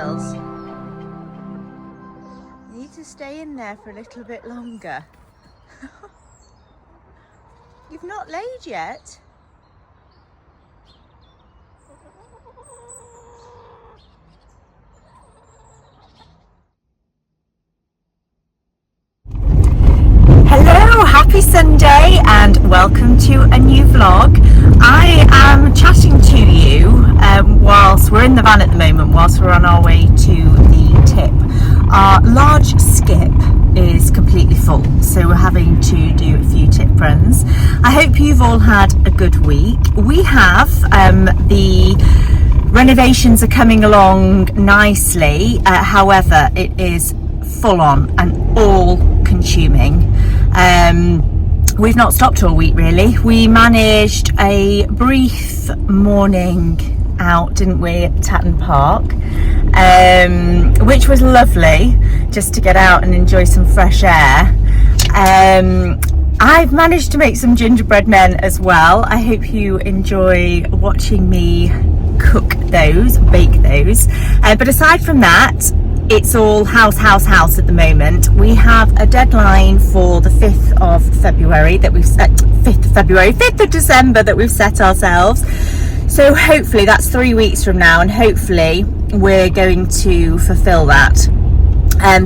girls. You need to stay in there for a little bit longer. You've not laid yet. Hello, happy Sunday and welcome to a new vlog. I am chatting to you whilst we're in the van at the moment, whilst we're on our way to the tip. Our large skip is completely full, so we're having to do a few tip runs. I hope you've all had a good week. We have the renovations are coming along nicely, however it is full on and all consuming. We've not stopped all week really. We managed a brief morning out, didn't we, at Tatton Park, which was lovely, just to get out and enjoy some fresh air. I've managed to make some gingerbread men as well. I hope you enjoy watching me cook those, bake those. But aside from that, it's all house at the moment. We have a deadline for the 5th of February that we've set, 5th of December that we've set ourselves. So hopefully that's 3 weeks from now, and hopefully we're going to fulfill that.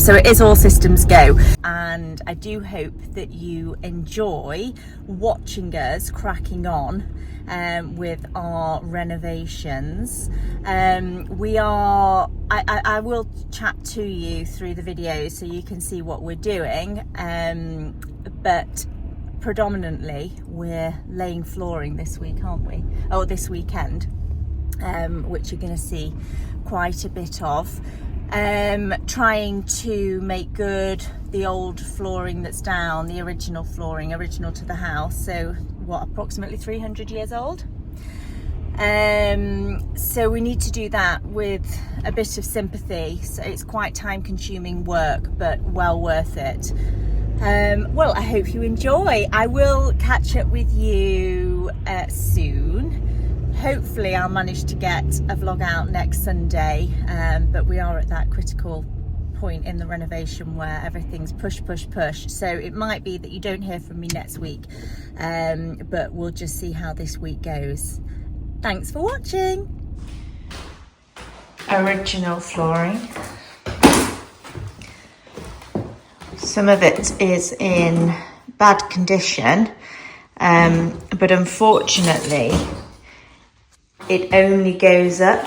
So it is all systems go, and I do hope that you enjoy watching us cracking on with our renovations. I will chat to you through the videos so you can see what we're doing, but predominantly we're laying flooring this week, aren't we? Oh, this weekend, which you're going to see quite a bit of. Trying to make good the old flooring that's down, the original flooring, original to the house, so what, approximately 300 years old. So we need to do that with a bit of sympathy, so it's quite time consuming work but well worth it. Well, I hope you enjoy. I will catch up with you soon. Hopefully I'll manage to get a vlog out next Sunday, but we are at that critical point in the renovation where everything's push, so it might be that you don't hear from me next week, but we'll just see how this week goes. Thanks for watching. Original flooring. Some of it is in bad condition, but unfortunately it only goes up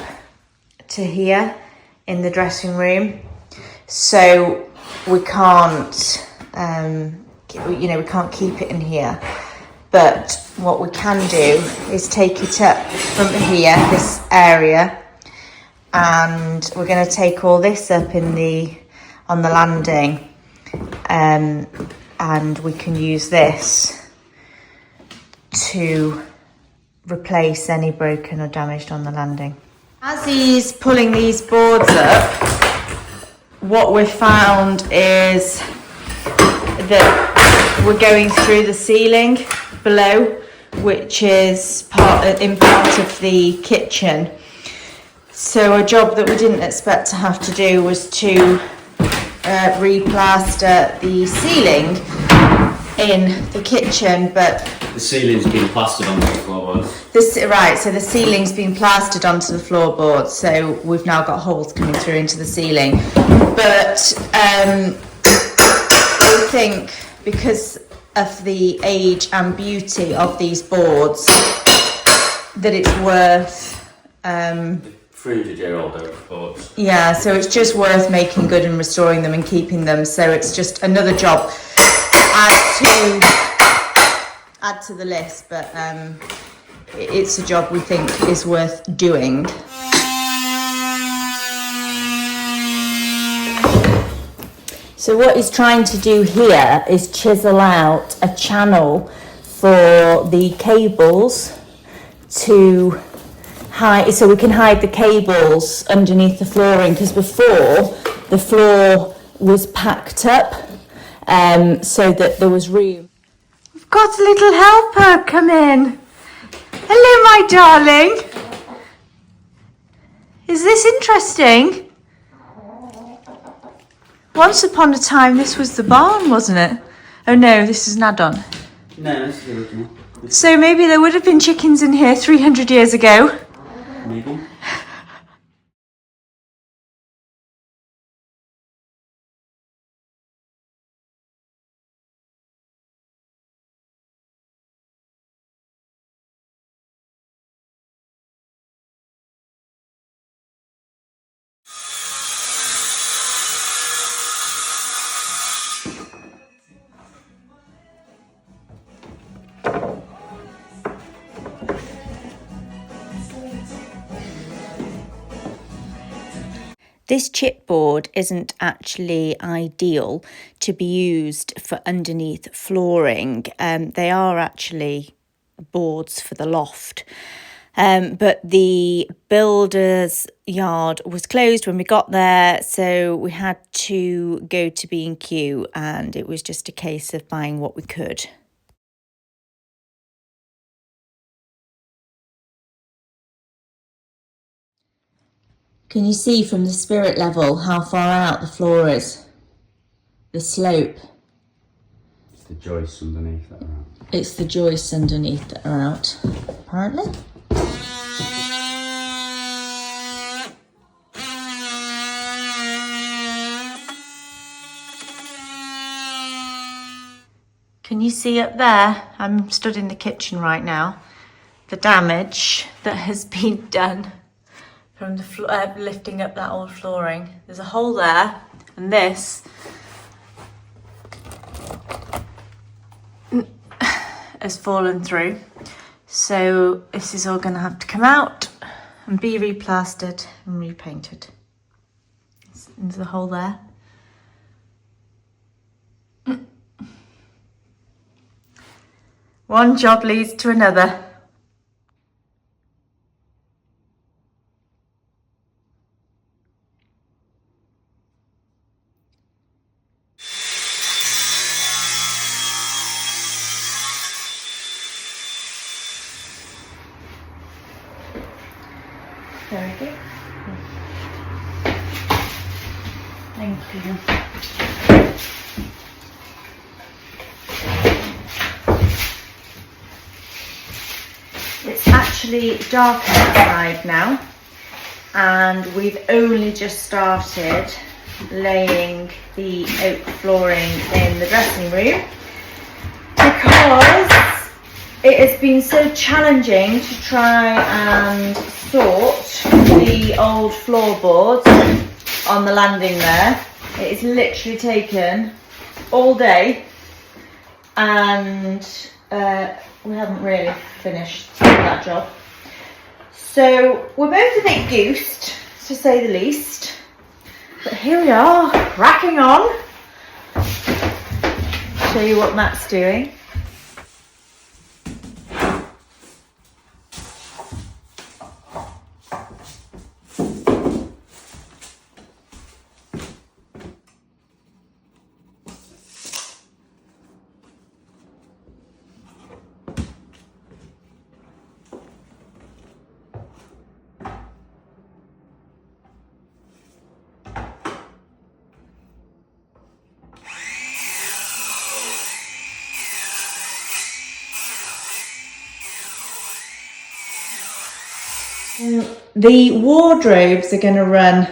to here in the dressing room, so we can't we can't keep it in here. But what we can do is take it up from here, this area, and we're going to take all this up on the landing, and we can use this to replace any broken or damaged on the landing. As he's pulling these boards up, what we've found is that we're going through the ceiling below, which is part of the kitchen. So a job that we didn't expect to have to do was to replaster the ceiling in the kitchen, but the ceiling's been plastered onto the floorboards. So the ceiling's been plastered onto the floorboards, so we've now got holes coming through into the ceiling. But I think because of the age and beauty of these boards that it's worth 300-year-old oak boards. Yeah, so it's just worth making good and restoring them and keeping them. So it's just another job add to the list, but it's a job we think is worth doing. So what he's trying to do here is chisel out a channel for the cables to hide, so we can hide the cables underneath the flooring, because before the floor was packed up, so that there was room. We've got a little helper come in. Hello, my darling. Is this interesting? Once upon a time, this was the barn, wasn't it? Oh no, this is an add-on. No, this is the original. So maybe there would have been chickens in here 300 years ago. Maybe. This chipboard isn't actually ideal to be used for underneath flooring. They are actually boards for the loft. But the builder's yard was closed when we got there, so we had to go to B&Q, and it was just a case of buying what we could. Can you see from the spirit level how far out the floor is? The slope. The joists underneath that are out. It's the joists underneath that are out, apparently. Can you see up there? I'm stood in the kitchen right now. The damage that has been done from the lifting up that old flooring. There's a hole there, and this has fallen through. So this is all going to have to come out and be replastered and repainted. There's a hole there. One job leads to another. There we go. Thank you. It's actually dark outside now, and we've only just started laying the oak flooring in the dressing room because it has been so challenging to try and sort the old floorboards on the landing there. It has literally taken all day, and we haven't really finished that job. So we're both a bit goosed, to say the least. But here we are, cracking on. Show you what Matt's doing. The wardrobes are going to run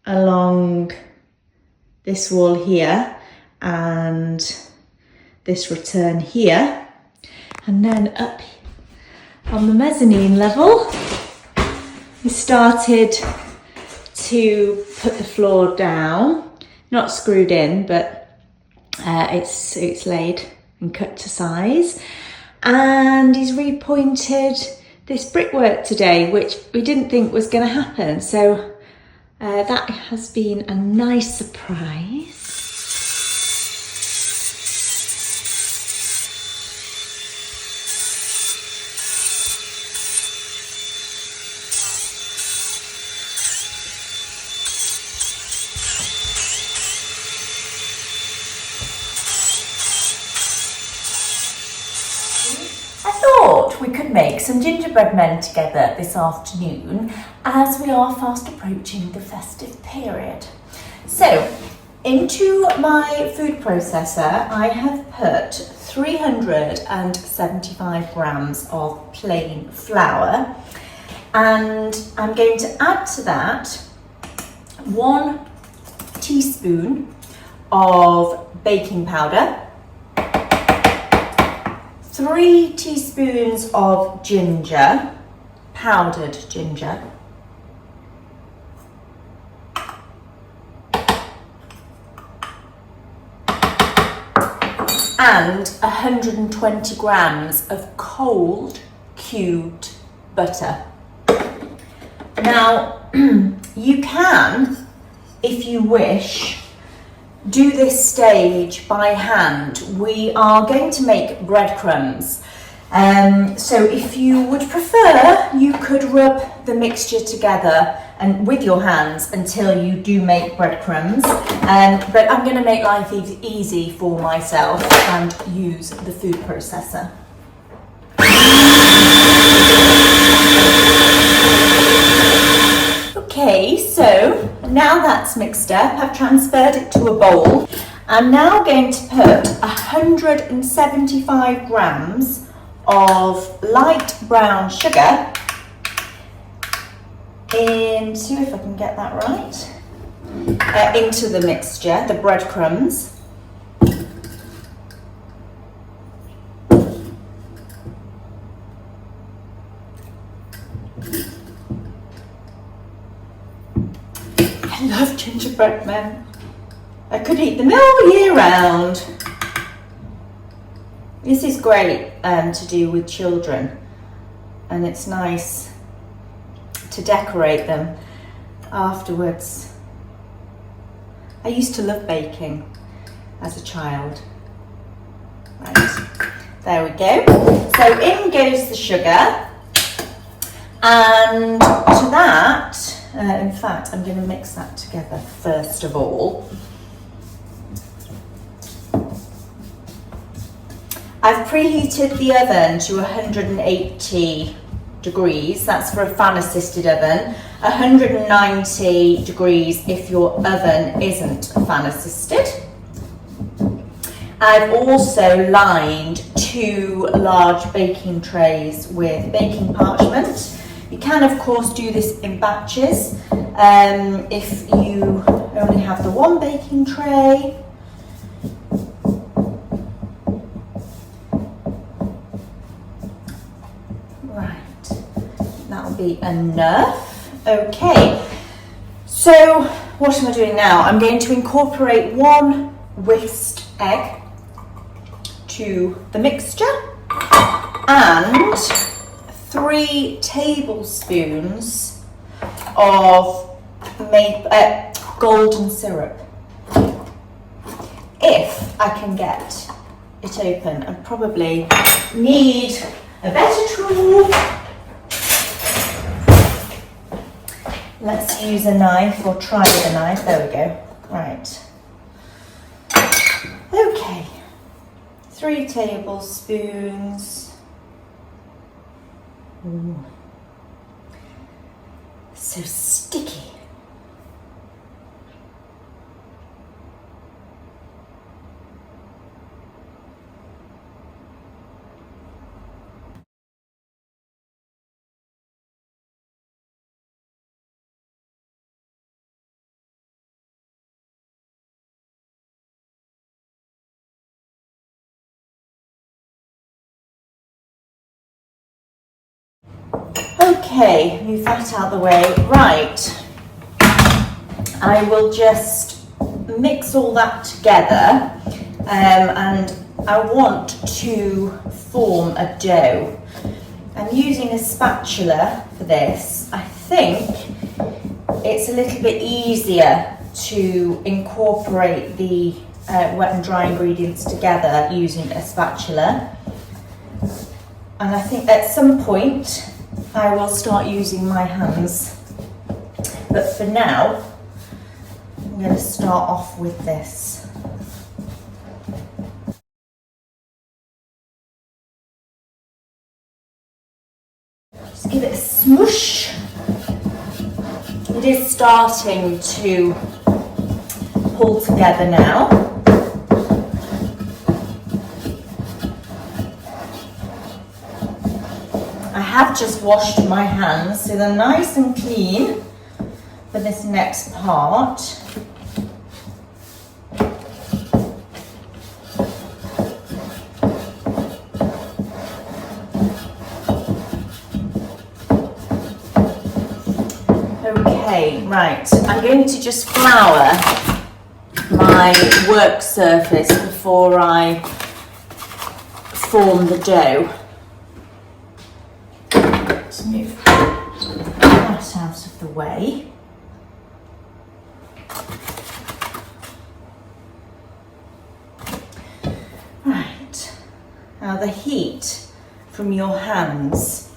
along this wall here and this return here, and then up on the mezzanine level we started to put the floor down, not screwed in, but it's laid and cut to size, and he's repointed this brickwork today, which we didn't think was going to happen. So that has been a nice surprise. We could make some gingerbread men together this afternoon, as we are fast approaching the festive period. So Into my food processor, I have put 375 grams of plain flour, and I'm going to add to that 1 teaspoon of baking powder, 3 teaspoons of ginger, powdered ginger, and 120 grams of cold cubed butter. Now, you can, if you wish, do this stage by hand. We are going to make breadcrumbs. So if you would prefer, you could rub the mixture together and with your hands until you do make breadcrumbs. But I'm going to make life easy for myself and use the food processor. Okay, so now that's mixed up, I've transferred it to a bowl. I'm now going to put 175 grams of light brown sugar into, if I can get that right, into the mixture, the breadcrumbs. I love gingerbread men. I could eat them all year round. This is great to do with children, and it's nice to decorate them afterwards. I used to love baking as a child. Right, there we go. So in goes the sugar, and to that, in fact, I'm going to mix that together first of all. I've preheated the oven to 180 degrees, that's for a fan assisted oven, 190 degrees if your oven isn't fan assisted. I've also lined 2 large baking trays with baking parchment. You can of course do this in batches. If you only have the 1 baking tray, that'll be enough. Okay, so what am I doing now? I'm going to incorporate 1 whisked egg to the mixture and 3 tablespoons of golden syrup. If I can get it open, I probably need a better tool. Let's use a knife, or try with a knife. There we go. Right. Okay. 3 tablespoons. Ooh. So sticky. Okay, move that out of the way. Right, I will just mix all that together, and I want to form a dough. I'm using a spatula for this. I think it's a little bit easier to incorporate the wet and dry ingredients together using a spatula. And I think at some point I will start using my hands, but for now I'm going to start off with this. Just give it a smush. It is starting to pull together now. I have just washed my hands so they're nice and clean for this next part. Okay, right, I'm going to just flour my work surface before I form the dough. Let's move that out of the way. Right, now the heat from your hands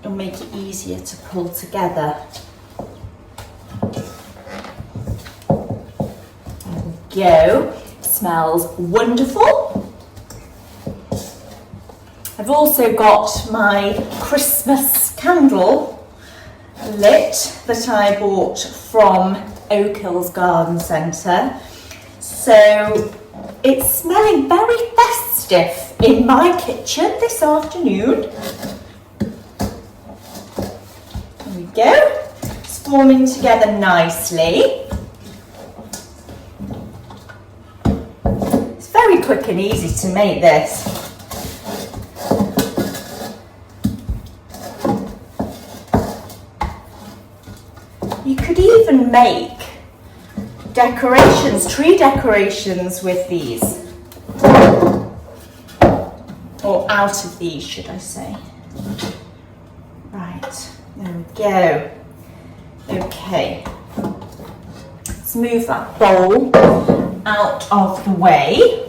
will make it easier to pull together. There we go, smells wonderful. I've also got my Christmas candle lit that I bought from Oak Hills Garden Centre. So it's smelling very festive in my kitchen this afternoon. There we go, it's forming together nicely. It's very quick and easy to make this. You could even make decorations, tree decorations with these. Or out of these, should I say. Right, there we go. Okay, let's move that bowl out of the way.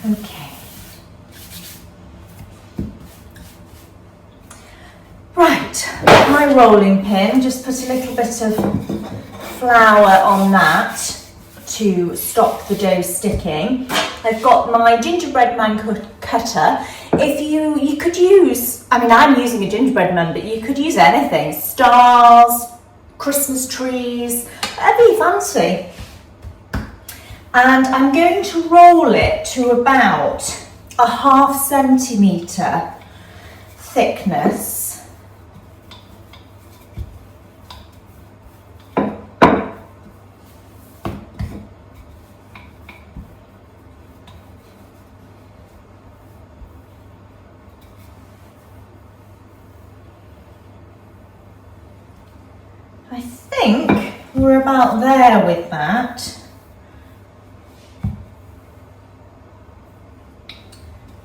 Okay. Right, my rolling pin, just put a little bit of flour on that to stop the dough sticking. I've got my gingerbread man cutter. If you could use, I mean I'm using a gingerbread man, but you could use anything. Stars, Christmas trees, whatever you fancy. And I'm going to roll it to about a ½ centimetre thickness. I think we're about there with that.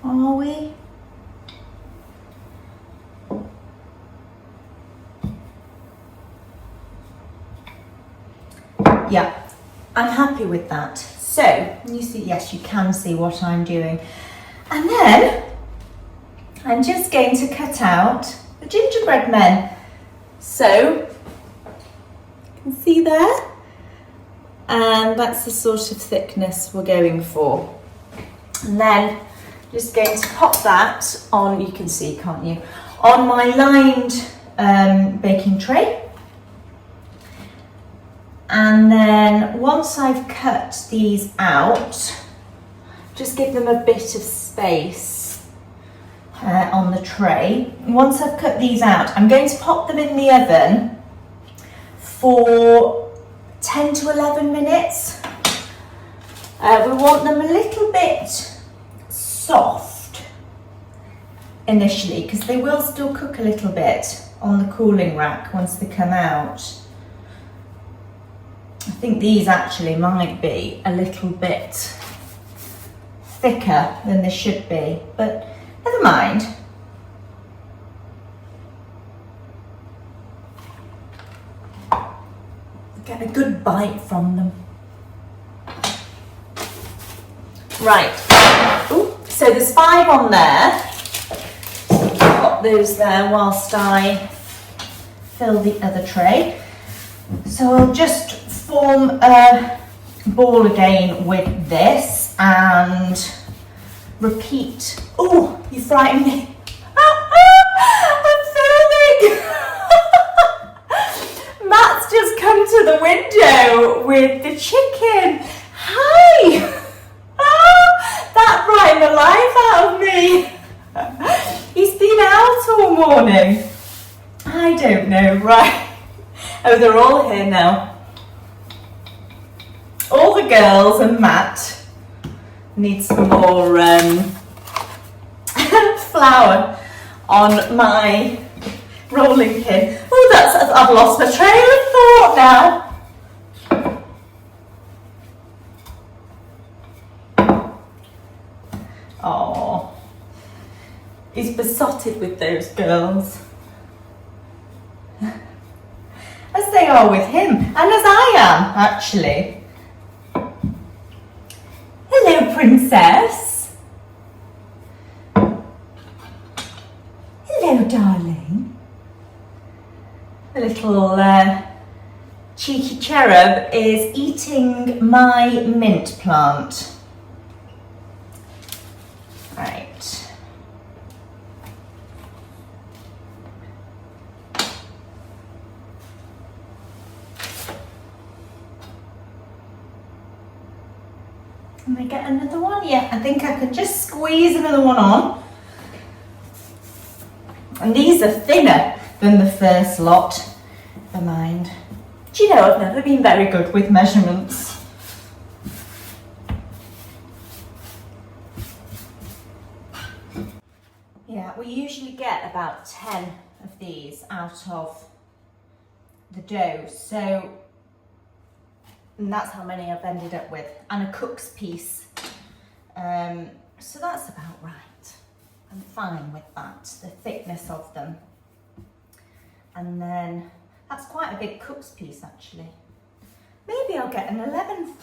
Are we? Yeah, I'm happy with that. So, you see, yes, you can see what I'm doing. And then, I'm just going to cut out the gingerbread men. So, you can see there? And that's the sort of thickness we're going for. And then, just going to pop that on, you can see, can't you, on my lined baking tray. And then once I've cut these out, just give them a bit of space on the tray. And once I've cut these out, I'm going to pop them in the oven for 10 to 11 minutes. We want them a little bit soft initially because they will still cook a little bit on the cooling rack once they come out. I think these actually might be a little bit thicker than they should be, but never mind. Get a good bite from them. Right, ooh, so there's 5 on there. Pop those there whilst I fill the other tray. So I'll just form a ball again with this and repeat. Oh, you frightened me. I'm filming. Matt's just come to the window with the chicken. Hi. That frightened the life out of me. He's been out all morning. I don't know, right. Oh, they're all here now. All the girls and Matt need some more flour on my rolling pin. Oh, I've lost my train of thought now. Oh, he's besotted with those girls. As they are with him, and as I am, actually. Hello, princess. Hello, darling. The little cheeky cherub is eating my mint plant. Right. Can I get another one? Yeah, I think I can just squeeze another one on. And these are thinner than the first lot, never mind. Do you know, I've never been very good with measurements. Yeah, we usually get about 10 of these out of the dough, so and that's how many I've ended up with, and a cook's piece. So that's about right. I'm fine with that, the thickness of them. And then that's quite a big cook's piece actually. Maybe I'll get an 11th.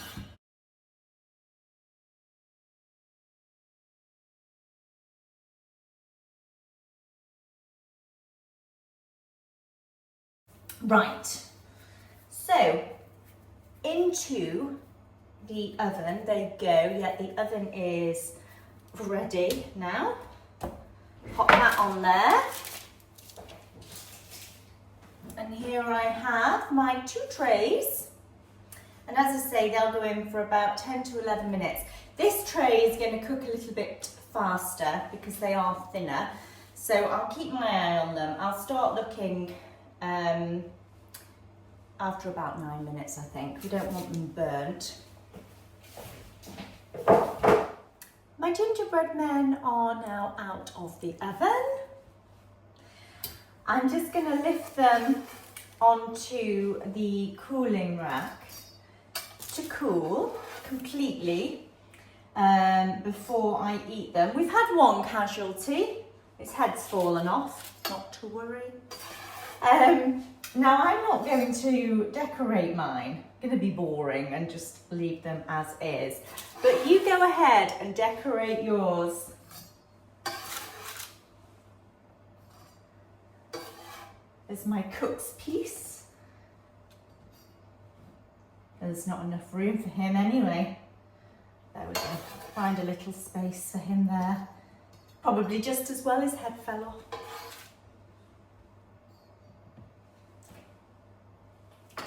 Right, so into the oven they go. Yeah, the oven is ready now. Pop that on there. And here I have my 2 trays. And as I say, they'll go in for about 10 to 11 minutes. This tray is going to cook a little bit faster because they are thinner. So I'll keep my eye on them. I'll start looking after about 9 minutes, I think. We don't want them burnt. My gingerbread men are now out of the oven. I'm just going to lift them onto the cooling rack to cool completely before I eat them. We've had one casualty. His head's fallen off, not to worry. Now I'm not going to decorate mine. Going to be boring and just leave them as is. But you go ahead and decorate yours. There's my cook's piece. There's not enough room for him anyway. There we go. Find a little space for him there. Probably just as well his head fell off.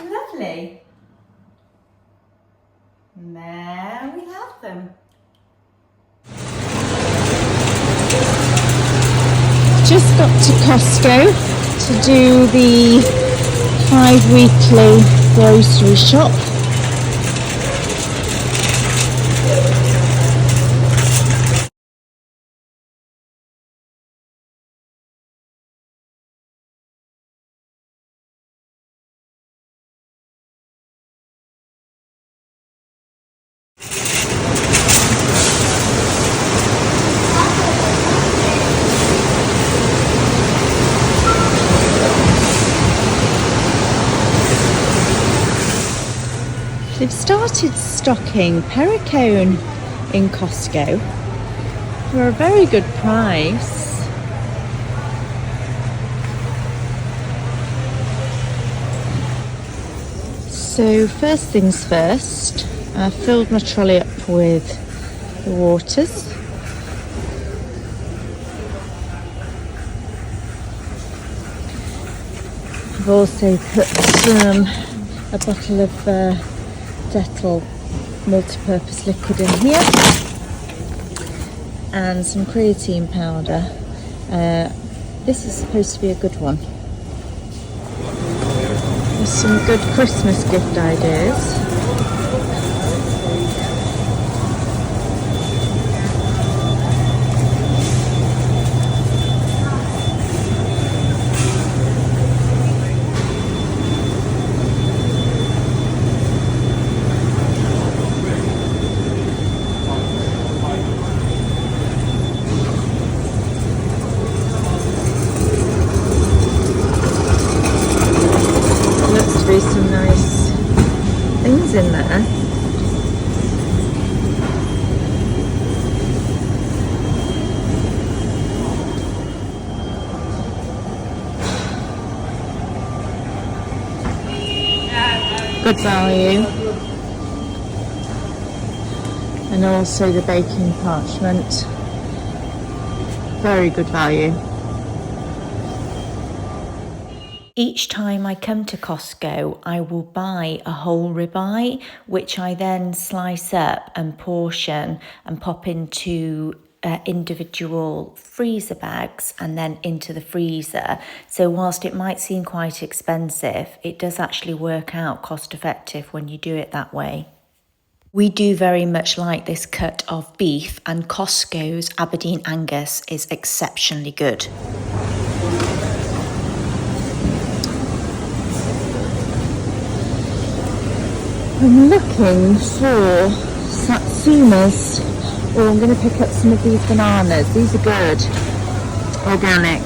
Lovely. And there we have them. Just got to Costco to do the 5-weekly grocery shop. They've started stocking pericone in Costco for a very good price. So first things first, I filled my trolley up with the waters. I've also put a bottle of Dettol multi-purpose liquid in here and some creatine powder. This is supposed to be a good one. There's some good Christmas gift ideas. Looks to be some nice things in there. Good value. And also the baking parchment. Very good value. Each time I come to Costco, I will buy a whole ribeye, which I then slice up and portion and pop into individual freezer bags and then into the freezer. So whilst it might seem quite expensive, it does actually work out cost effective when you do it that way. We do very much like this cut of beef, and Costco's Aberdeen Angus is exceptionally good. I'm looking for satsumas, or I'm going to pick up some of these bananas. These are good, organic.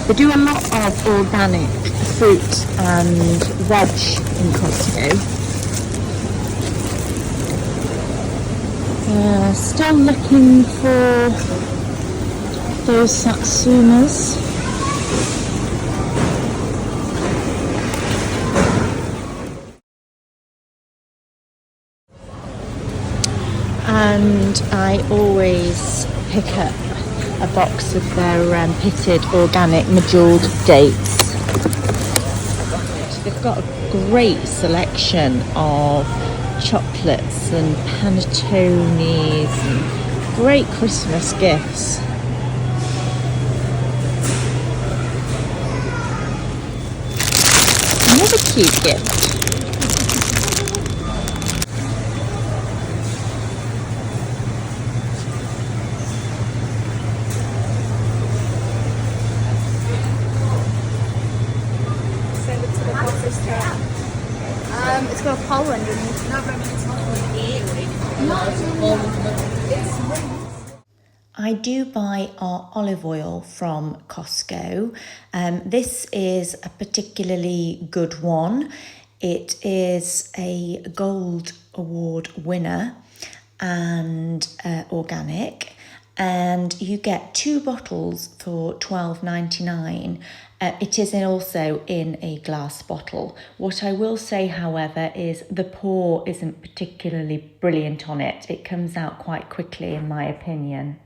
They do a lot of organic fruit and veg in Costco. Still looking for those satsumas. And I always pick up a box of their pitted organic medjooled dates. They've got a great selection of chocolates and panettones and great Christmas gifts. Another cute gift. It's got a Poland in it. I do buy our olive oil from Costco. This is a particularly good one. It is a Gold Award winner and organic. And you get 2 bottles for $12.99. It is also in a glass bottle. What I will say, however, is the pour isn't particularly brilliant on it. It comes out quite quickly, in my opinion.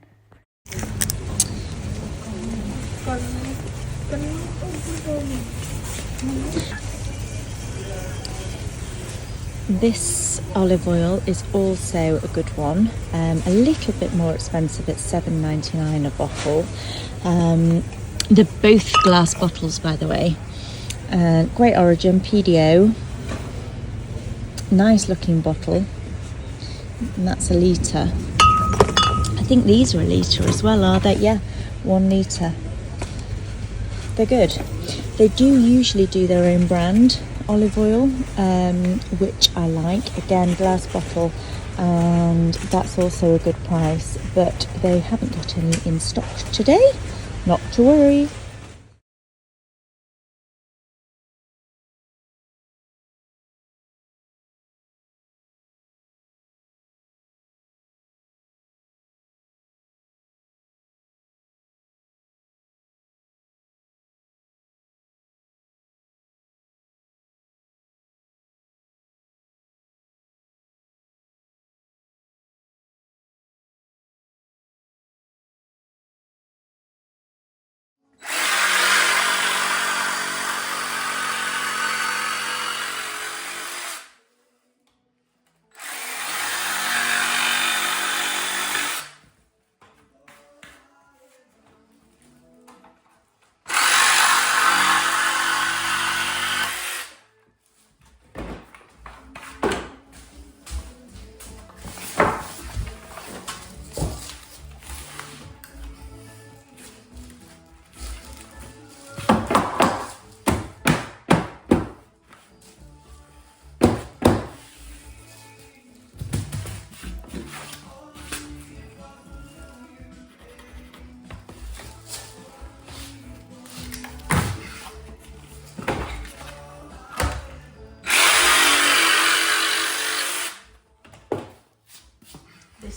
This olive oil is also a good one, a little bit more expensive at $7.99 a bottle. They're both glass bottles, by the way. Great origin, PDO. Nice looking bottle. And that's a litre. I think these are a litre as well, are they? Yeah, 1 litre. They're good. They do usually do their own brand olive oil, which I like. Again, glass bottle, and that's also a good price, but they haven't got any in stock today. Not to worry.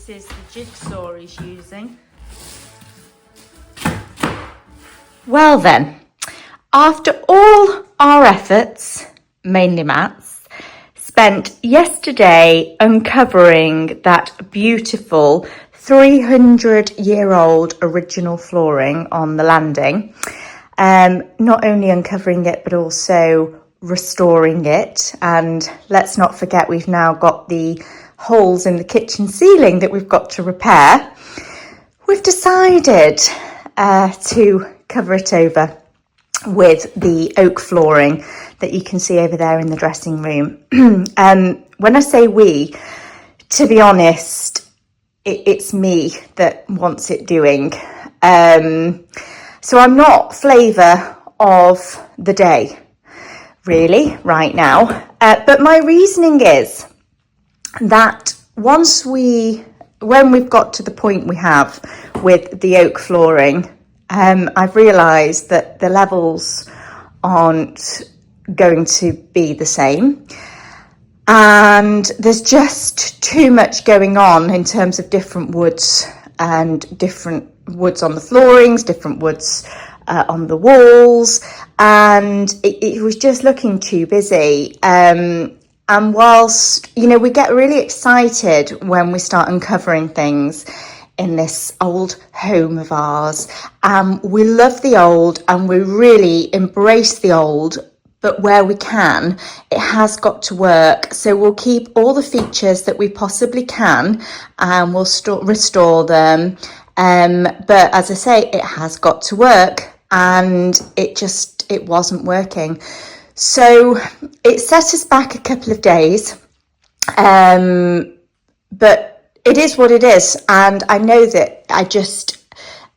this is the jigsaw he's using. Well then, after all our efforts, mainly Matt's, spent yesterday uncovering that beautiful 300-year-old original flooring on the landing. Not only uncovering it, but also restoring it. And let's not forget, we've now got the holes in the kitchen ceiling that we've got to repair. We've decided to cover it over with the oak flooring that you can see over there in the dressing room. When I say we, to be honest, it's me that wants it doing. So I'm not flavour of the day, really, right now. But my reasoning is that when we've got to the point we have with the oak flooring, I've realised that the levels aren't going to be the same. And there's just too much going on in terms of different woods and different woods on the floorings, different woods on the walls. And it was just looking too busy. And whilst, we get really excited when we start uncovering things in this old home of ours. We love the old and we really embrace the old. But where we can, it has got to work. So we'll keep all the features that we possibly can and we'll restore them. But as I say, it has got to work and it wasn't working. So it set us back a couple of days. But it is what it is. And I know that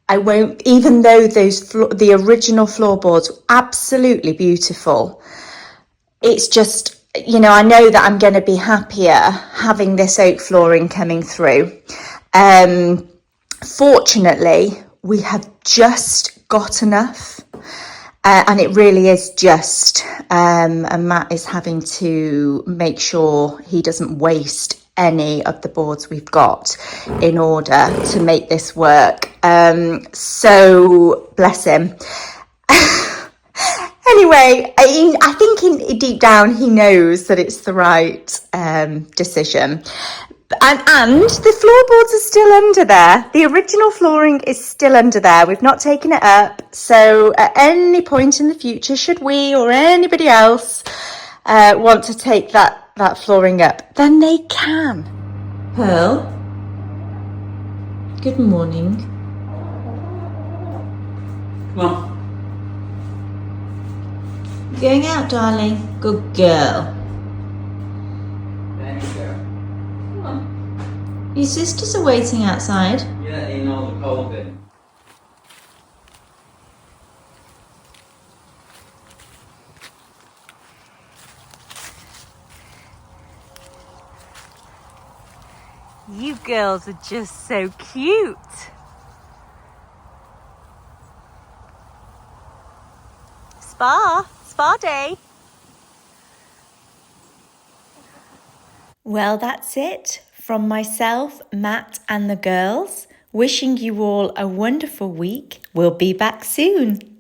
I won't, even though the original floorboards were absolutely beautiful, it's just, I know that I'm going to be happier having this oak flooring coming through. Fortunately, we have just got enough, and it really is just, and Matt is having to make sure he doesn't waste any of the boards we've got in order to make this work. So bless him. Anyway, I think deep down he knows that it's the right decision. And the floorboards are still under there. The original flooring is still under there. We've not taken it up. So at any point in the future, should we or anybody else want to take that flooring up, then they can. Pearl, good morning. Come on. Going out, darling. Good girl. There you go. Come on. Your sisters are waiting outside. You're letting all the cold in. You girls are just so cute. Spa day. Well, that's it from myself, Matt and the girls. Wishing you all a wonderful week. We'll be back soon.